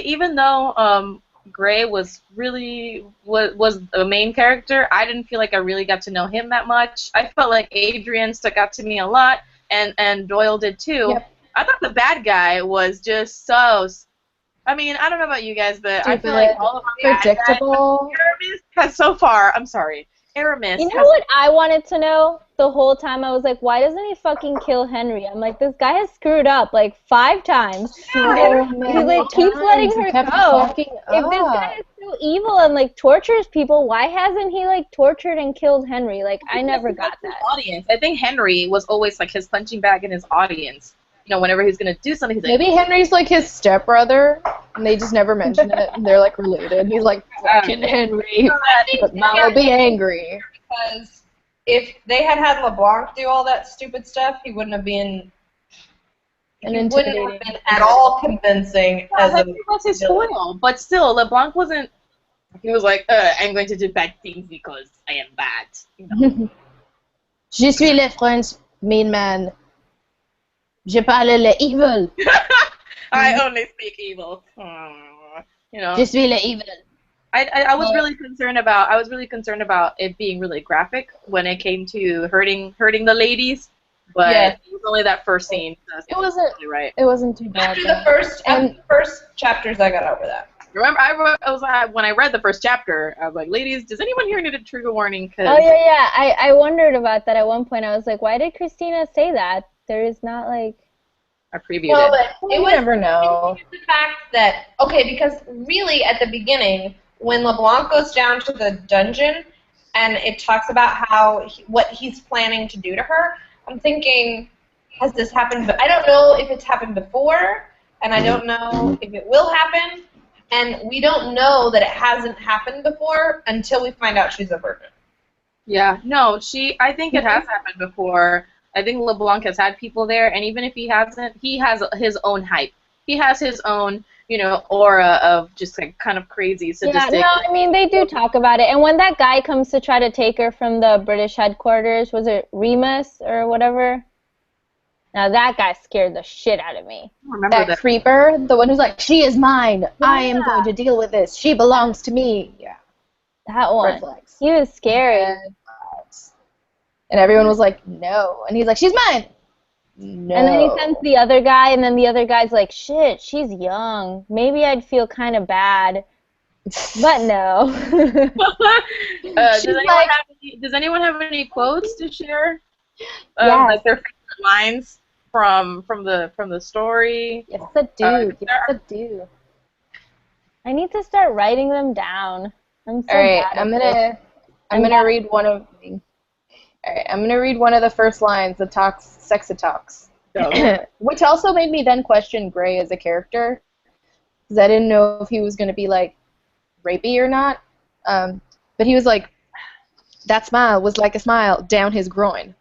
even though Gray was the main character, I didn't feel like I really got to know him that much. I felt like Adrian stuck out to me a lot, and Doyle did too. Yep. I thought the bad guy was just so. I mean, I don't know about you guys, but I feel like all of them predictable. Aramis has so far. I'm sorry, Aramis. You know what I wanted to know the whole time? I was like, why doesn't he fucking kill Henry? I'm like, this guy has screwed up like 5 times. He like keeps letting her go. If this guy is so evil and like tortures people, why hasn't he like tortured and killed Henry? Like, I never got that. Audience. I think Henry was always like his punching bag in his audience. You know, whenever he's gonna do something, he's like, maybe Henry's like his stepbrother, and they just never mention it, and they're like related. He's like fucking Henry, but Mom will be angry. Because if they had LeBlanc do all that stupid stuff, he wouldn't have been. Wouldn't have been at all convincing as a. He was his foil, but still, LeBlanc wasn't. He was like, I'm going to do bad things because I am bad. You know. Je suis le French mean man. Je parle le evil. I only speak evil. You know. Je suis le evil. I was really concerned about it being really graphic when it came to hurting the ladies, but it was only that first scene. It wasn't really right. It wasn't too bad. After the first chapters, I got over that. Remember, when I read the first chapter, I was like, ladies, does anyone here need a trigger warning? Oh yeah. I wondered about that at one point. I was like, why did Christina say that? There is not like a preview. Well, but it was never know. The fact that because really at the beginning when LeBlanc goes down to the dungeon and it talks about what he's planning to do to her, I'm thinking, has this happened? But I don't know if it's happened before, and I don't know if it will happen, and we don't know that it hasn't happened before until we find out she's a virgin. Yeah, no, I think it has happened before. I think LeBlanc has had people there, and even if he hasn't, he has his own hype. He has his own, aura of just like kind of crazy, sadistic. Yeah, no, I mean, they do talk about it. And when that guy comes to try to take her from the British headquarters, was it Remus or whatever? Now that guy scared the shit out of me. I remember that creeper, the one who's like, she is mine. Yeah. I am going to deal with this. She belongs to me. Yeah. That one. He was scary. And everyone was like, no. And he's like, she's mine. No. And then he sends the other guy, and then the other guy's like, shit, she's young. Maybe I'd feel kind of bad. But no. Does anyone have any quotes to share? Like their favorite lines from the story? Yes, I do. Yes, I do. I need to start writing them down. I'm so All right, bad I'm gonna read one of. All right, I'm gonna read one of the first lines that talks sex talks, which also made me then question Gray as a character, because I didn't know if he was gonna be like rapey or not. But he was like, that smile was like a smile down his groin.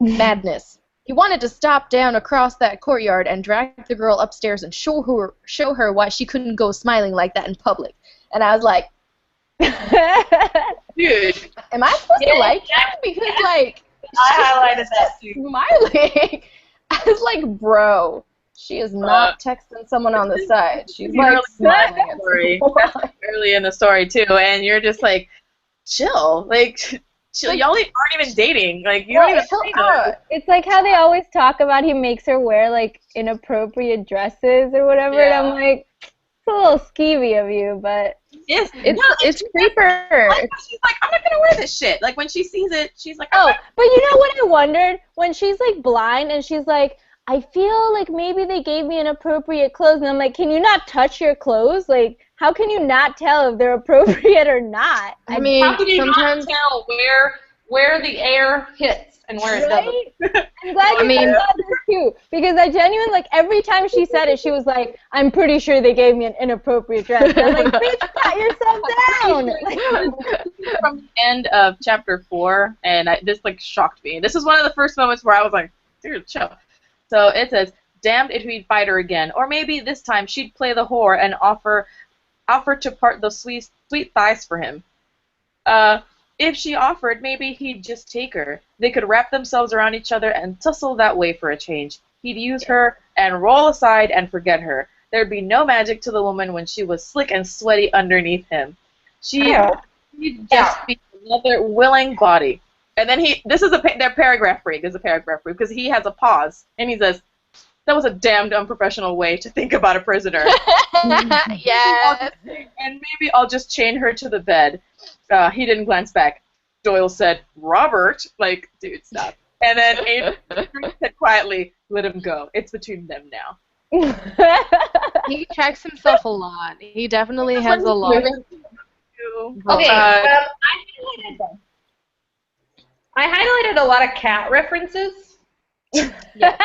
Madness. He wanted to stop down across that courtyard and drag the girl upstairs and show her why she couldn't go smiling like that in public. And I was like, dude, am I supposed to like that? Because, like, I highlighted that too. Smiling. I was like, bro, she is not texting someone on the side. She's like smiling at someone. That's early in the story too, and you're just like, chill, like, chill. Y'all aren't even dating. Like, you don't even see them. It's like how they always talk about he makes her wear like inappropriate dresses or whatever, and I'm like, it's a little skeevy of you, but it's creeper. Like, she's like, I'm not gonna wear this shit. Like, when she sees it, she's like, oh, but you know what I wondered? When she's like blind and she's like, I feel like maybe they gave me inappropriate clothes, and I'm like, can you not touch your clothes? Like, how can you not tell if they're appropriate or not? I mean, how can you sometimes not tell where the air hits and where it doesn't? I'm glad you said this too, because I genuinely, like, every time she said it, she was like, I'm pretty sure they gave me an inappropriate dress. And I'm like, bitch, pat yourself down. From the end of chapter 4, and this like shocked me. This is one of the first moments where I was like, dude, chill. So it says, damned if we'd fight her again, or maybe this time she'd play the whore and offer to part those sweet thighs for him. If she offered, maybe he'd just take her. They could wrap themselves around each other and tussle that way for a change. He'd use her and roll aside and forget her. There'd be no magic to the woman when she was slick and sweaty underneath him. She'd just be another willing body. And then this is their paragraph break is a paragraph break because he has a pause and he says, that was a damned unprofessional way to think about a prisoner. Yes. And maybe I'll just chain her to the bed. He didn't glance back. Doyle said, Robert? Like, dude, stop. And then Adrian said quietly, let him go. It's between them now. He checks himself a lot. He definitely has a lot. Okay, I highlighted a lot of cat references. Yeah.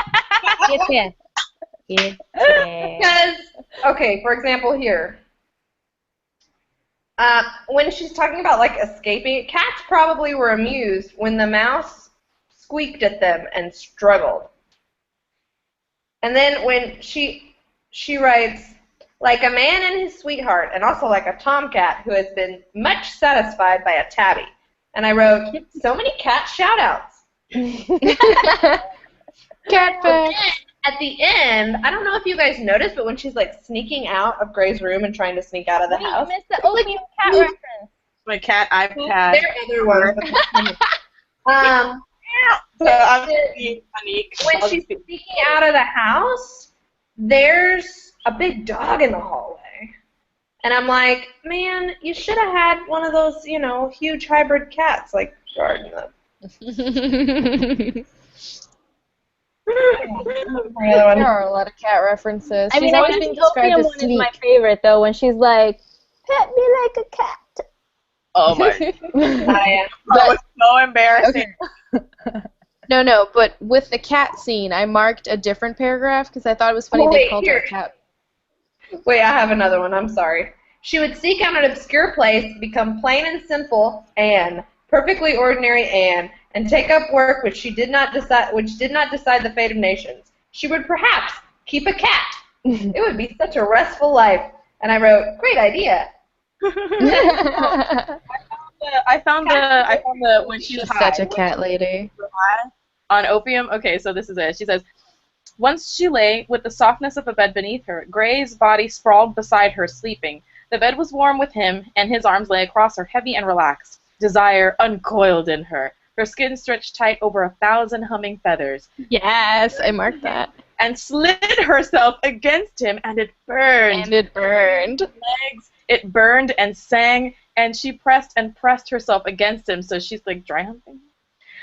Because, okay, for example, here. When she's talking about, like, escaping, cats probably were amused when the mouse squeaked at them and struggled. And then when she writes, like a man and his sweetheart, and also like a tomcat who has been much satisfied by a tabby. And I wrote, so many cat shout-outs. Cat facts. At the end, I don't know if you guys noticed, but when she's like sneaking out of Gray's room and trying to sneak out of the house. You missed the opium cat reference. My cat I've had. There are other ones. So I'm Annique. When she's sneaking out of the house, there's a big dog in the hallway. And I'm like, man, you should have had one of those, you know, huge hybrid cats, like, guarding them. There are a lot of cat references. I mean, I think the opium one is my favorite, though, when she's like, pet me like a cat. Oh, my. That was so embarrassing. Okay. No, but with the cat scene, I marked a different paragraph because I thought it was funny they called her a cat. Wait, I have another one. I'm sorry. She would seek out an obscure place, become plain and simple Anne, perfectly ordinary Anne, and take up work which did not decide the fate of nations. She would perhaps keep a cat. It would be such a restful life. And I wrote, great idea. I found the when she's high. Such a cat lady. On opium. Okay, so this is it. She says, once she lay with the softness of a bed beneath her. Gray's body sprawled beside her, sleeping. The bed was warm with him, and his arms lay across her, heavy and relaxed. Desire uncoiled in her. Her skin stretched tight over 1,000 humming feathers. Yes, I marked that. And slid herself against him, and it burned. And it burned. Legs, it burned and sang, and she pressed and pressed herself against him, so she's like dry humping.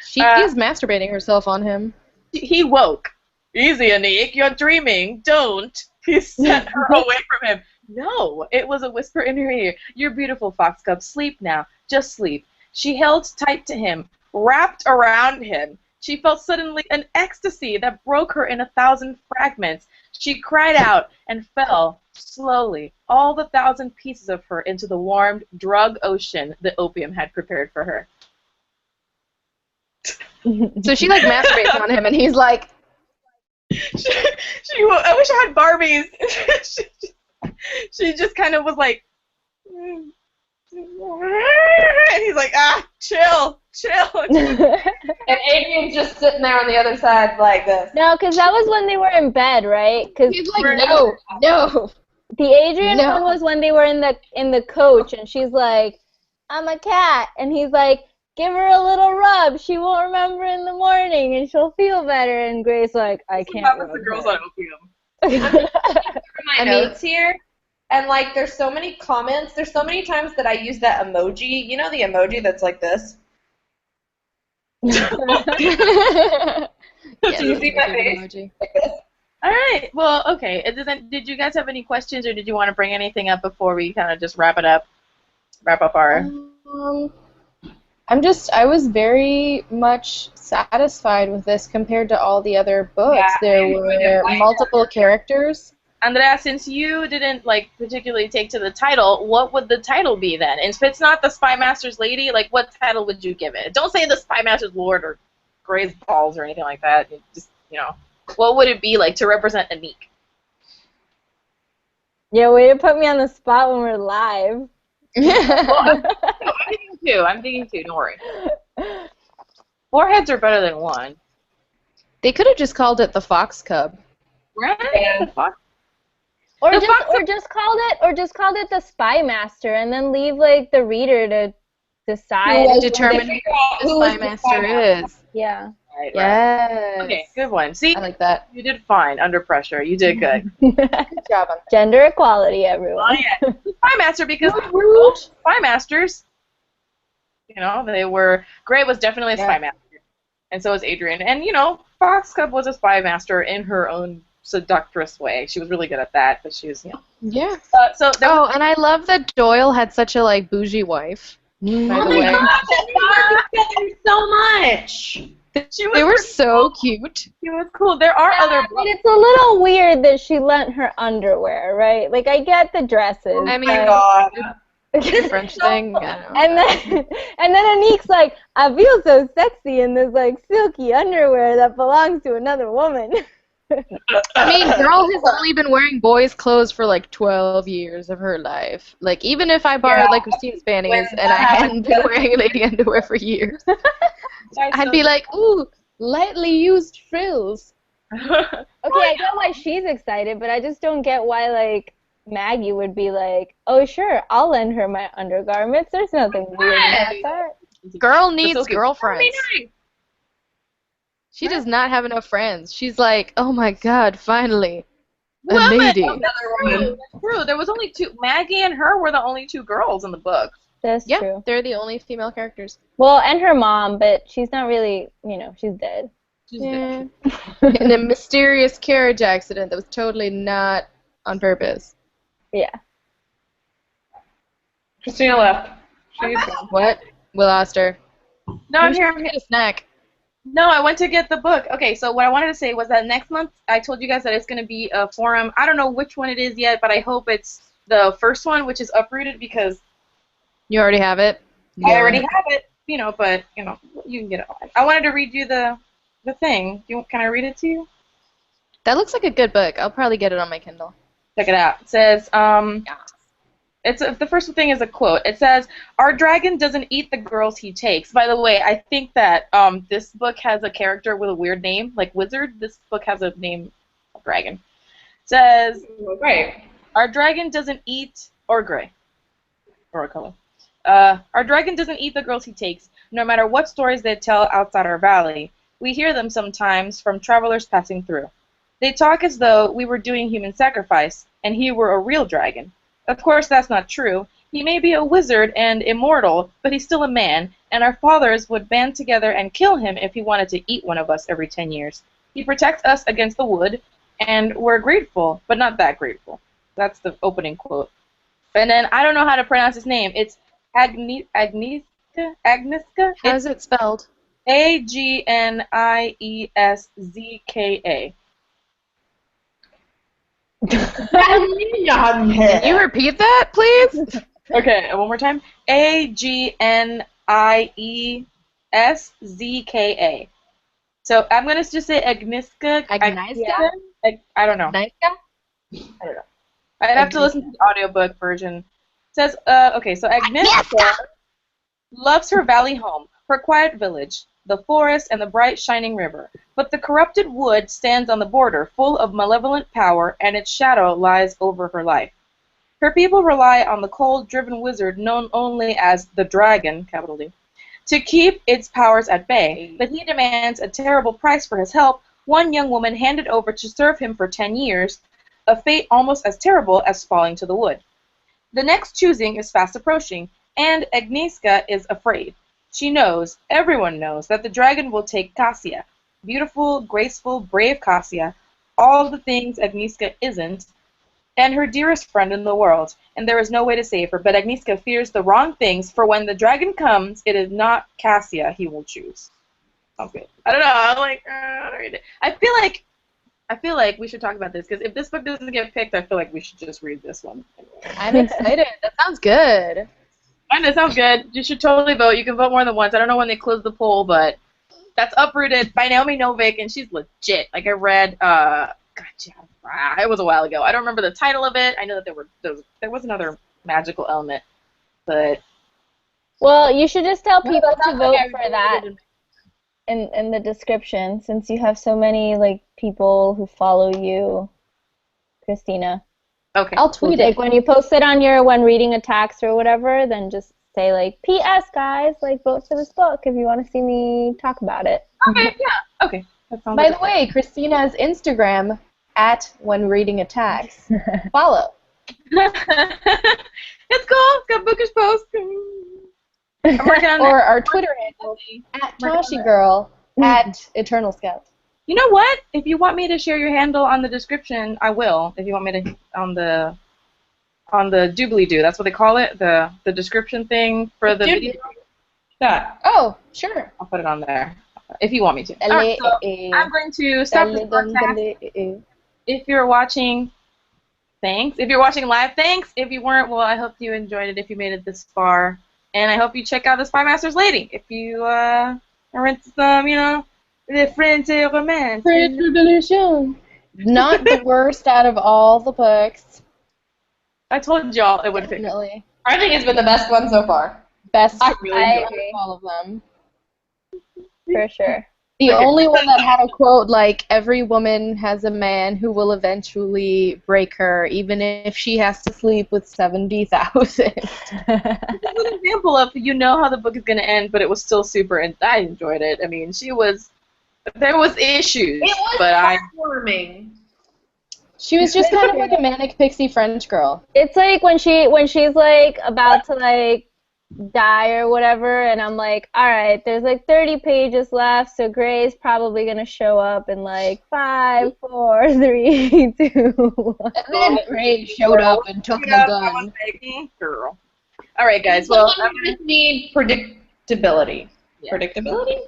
She is masturbating herself on him. He woke. Easy, Annique, you're dreaming. Don't. He sent her away from him. No, it was a whisper in her ear. You're beautiful, Foxcub. Sleep now. Just sleep. She held tight to him, wrapped around him. She felt suddenly an ecstasy that broke her in 1,000 fragments. She cried out and fell, slowly, all the 1,000 pieces of her into the warmed drug ocean the opium had prepared for her. So she like masturbates on him, and he's like, I wish I had Barbies. she just kind of was like, and he's like, chill. And Adrian's just sitting there on the other side like this. No, because that was when they were in bed, right? Cause he's like, no. The Adrian one was when they were in the coach, and she's like, I'm a cat, and he's like, give her a little rub. She won't remember in the morning, and she'll feel better. And Grace like, I can't. That was the girls on opium. My notes here, and like, there's so many comments. There's so many times that I use that emoji. You know the emoji that's like this. Do you see my face? Emoji. Like this. All right. Well, okay. Did you guys have any questions, or did you want to bring anything up before we kind of just wrap up our? I was very much satisfied with this compared to all the other books. Yeah, there were multiple characters. Andrea, since you didn't like particularly take to the title, what would the title be then? And if it's not the Spymaster's Lady, like what title would you give it? Don't say the Spymaster's Lord or Gray's Balls or anything like that. Just, what would it be like to represent Annique? Yeah, way to put me on the spot when we're live. I'm thinking two. Don't worry. 4 heads are better than 1. They could have just called it the Fox Cub. Right? Yeah. The fox. Or just called it the Spymaster, and then leave like the reader to decide. Determine who the Spymaster is. Yeah. Right, Yes. Okay, good one. See, I like that. you did fine under pressure. You did good. Good job on that. Gender equality, everyone. Oh, yeah. Spymaster, because they were both Spymasters. Gray was definitely a Spymaster, and so was Adrian. And, Fox Cub was a Spymaster in her own seductress way. She was really good at that, but she was, Yeah. And I love that Doyle had such a bougie wife. By the way. God, they work together so much. They were so cute. She was cool. There are other I mean, it's a little weird that she lent her underwear, right? Like, I get the dresses. I mean, God. the French thing. And then Annique's like, I feel so sexy in this silky underwear that belongs to another woman. I mean, girl has only been wearing boys' clothes for 12 years of her life. Even if I borrowed Christine's panties and I hadn't been wearing lady underwear for years, I'd be like, ooh, lightly used frills. Okay, I get why she's excited, but I just don't get why Maggie would be like, oh sure, I'll lend her my undergarments. There's nothing weird about that. Girl needs girlfriends. She does not have enough friends. She's like, oh my god, finally, a lady. That's true. There was only 2. Maggie and her were the only 2 girls in the book. That's true. They're the only female characters. Well, and her mom, but she's not really, she's dead. She's dead. In a mysterious carriage accident that was totally not on purpose. Yeah. Christina left. What? We lost her. No, I'm here. Get a snack. No, I went to get the book. Okay, so what I wanted to say was that next month I told you guys that it's going to be a forum. I don't know which one it is yet, but I hope it's the first one, which is Uprooted, because you already have it. I already have it, but you can get it. I wanted to read you the thing. Can I read it to you? That looks like a good book. I'll probably get it on my Kindle. Check it out. It says, the first thing is a quote. It says, "Our dragon doesn't eat the girls he takes." By the way, I think that this book has a character with a weird name, like Wizard. This book has a name, Dragon. It says, Great. "Our dragon doesn't eat," or Gray, or a color. "Our dragon doesn't eat the girls he takes, no matter what stories they tell outside our valley. We hear them sometimes from travelers passing through. They talk as though we were doing human sacrifice, and he were a real dragon. Of course, that's not true. He may be a wizard and immortal, but he's still a man, and our fathers would band together and kill him if he wanted to eat one of us every 10 years. He protects us against the wood, and we're grateful, but not that grateful." That's the opening quote. And then, I don't know how to pronounce his name. It's Agnieszka? How's it spelled? Agnieszka. Can you repeat that, please? Okay, one more time. Agnieszka. Szka. So I'm going to just say Agnieszka. Agnieszka? I don't know. Agnieszka? I don't know. I'd have to listen to the audiobook version. It says, okay, so Agnieszka loves her valley home, her quiet village, the forest, and the bright, shining river. But the corrupted wood stands on the border, full of malevolent power, and its shadow lies over her life. Her people rely on the cold, driven wizard known only as the Dragon, capital D, to keep its powers at bay, but he demands a terrible price for his help, one young woman handed over to serve him for 10 years, a fate almost as terrible as falling to the wood. The next choosing is fast approaching, and Agnieszka is afraid. She knows, everyone knows, that the dragon will take Kasia, beautiful, graceful, brave Kasia, all the things Agnieszka isn't, and her dearest friend in the world, and there is no way to save her, but Agnieszka fears the wrong things, for when the dragon comes, it is not Kasia he will choose. Sounds good. I don't know, I'm like, I'll read it. I feel like we should talk about this, because if this book doesn't get picked, I feel like we should just read this one. I'm excited. That sounds good. That sounds good. You should totally vote. You can vote more than once. I don't know when they close the poll, but that's Uprooted by Naomi Novik, and she's legit. Like, I read, it was a while ago. I don't remember the title of it. I know that there was another magical element, but... Well, you should just tell people to vote for that in the description, since you have so many, like, people who follow you, Christina. Okay. I'll tweet it. Like, when you post it on your When Reading Attacks or whatever, then just say, like, P.S. guys, like, vote for this book if you want to see me talk about it. Okay, yeah. Okay. That sounds By the way, Christina's Instagram, @WhenReadingAttacks. Follow. It's cool. It's got bookish posts. I'm working on Or our Twitter handle, @TashyGirl, @EternalScout. You know what? If you want me to share your handle on the description, I will. If you want me to on the doobly-doo, that's what they call it, the description thing for the video. Yeah. Oh, sure. I'll put it on there if you want me to. Right, so I'm going to stop this podcast. If you're watching, thanks. If you're watching live, thanks. If you weren't, well, I hope you enjoyed it if you made it this far. And I hope you check out the Spymasters Lady if you are into some, the French romance. French Revolution. Not the worst out of all the books. I told y'all it would fit. Definitely. I think it's been the best one so far. Best I agree. all of them. For sure. The only one that had a quote like, every woman has a man who will eventually break her, even if she has to sleep with 70,000. It's an example of, how the book is going to end, but it was still super, and I enjoyed it. I mean, there was issues, it was but heartwarming. She was just kind of like a manic pixie French girl. It's like when she's like about to like die or whatever, and I'm like, all right, there's like 30 pages left, so Gray's probably gonna show up in like 5, 4, 3, 2, 1. And then Gray showed up and took the gun. Girl. All right, guys. Well, I just need predictability. Yeah. Predictability?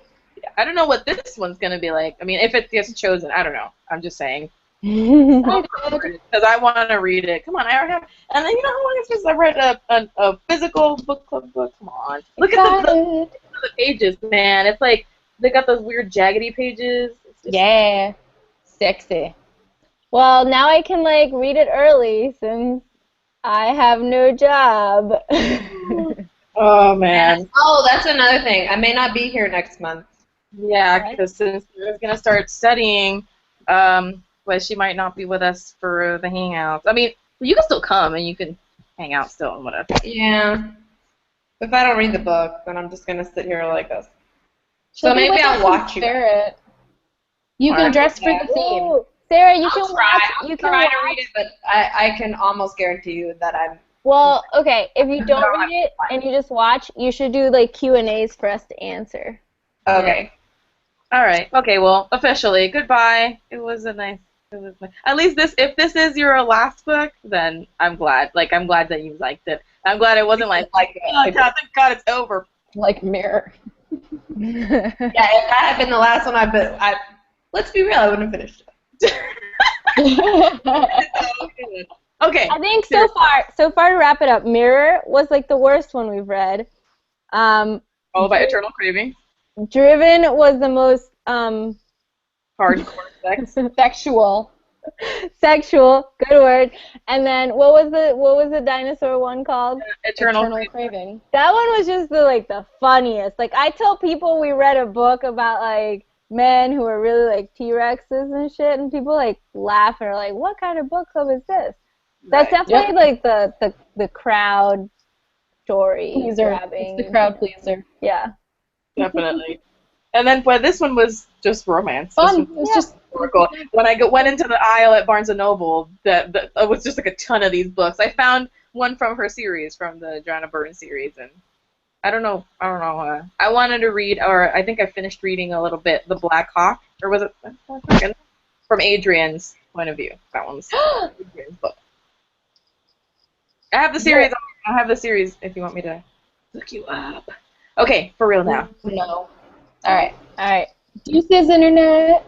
Yeah, I don't know what this one's gonna be like. I mean, if it gets chosen, I don't know. I'm just saying. Because I want to read it. Come on, I already have. And then how long is this? I read a physical book club book. Come on, look at the pages, man. It's like they got those weird jaggedy pages. Yeah, sexy. Well, now I can like read it early since I have no job. Oh man. Oh, that's another thing. I may not be here next month. Yeah, because since we're gonna start studying, but she might not be with us for the hangouts. I mean, you can still come and you can hang out still and whatever. Yeah. If I don't read the book, then I'm just gonna sit here like this. So maybe I'll watch you. You can dress for the theme. Ooh, Sarah, you I'll can try. watch. I'll try to read it, but I can almost guarantee you that I'm. Well, okay. If you don't read it and you just watch, you should do like Q&As for us to answer. Okay. All right. Okay. Well, officially, goodbye. It was nice. At least if this is your last book, then I'm glad. Like, I'm glad that you liked it. I'm glad it wasn't like oh God, thank God it's over. Like Mirror. Yeah, if that had been the last one, let's be real, I wouldn't have finished it. Okay. I think so far to wrap it up, Mirror was like the worst one we've read. By Eternal Craving. Driven was the most hardcore sex. Sexual. Sexual, good word. And then what was the dinosaur one called? Eternal Craving. That one was just the funniest. Like, I tell people we read a book about like men who are really like T-Rexes and shit, and people like laugh and are like, "What kind of book club is this?" That's definitely like the crowd story. Pleaser. It's the crowd pleaser. Yeah. Definitely. And then, this one was just romance. Fun. It was just historical. When I went into the aisle at Barnes & Noble, that it was just like a ton of these books. I found one from her series, from the Joanna Bourne series, and I don't know. I wanted to read, or I think I finished reading a little bit, The Black Hawk, or was it from Adrian's point of view? That one's Adrian's book. I have the series. I have the series. If you want me to look you up. Okay, for real now. No. All right. Deuces, internet.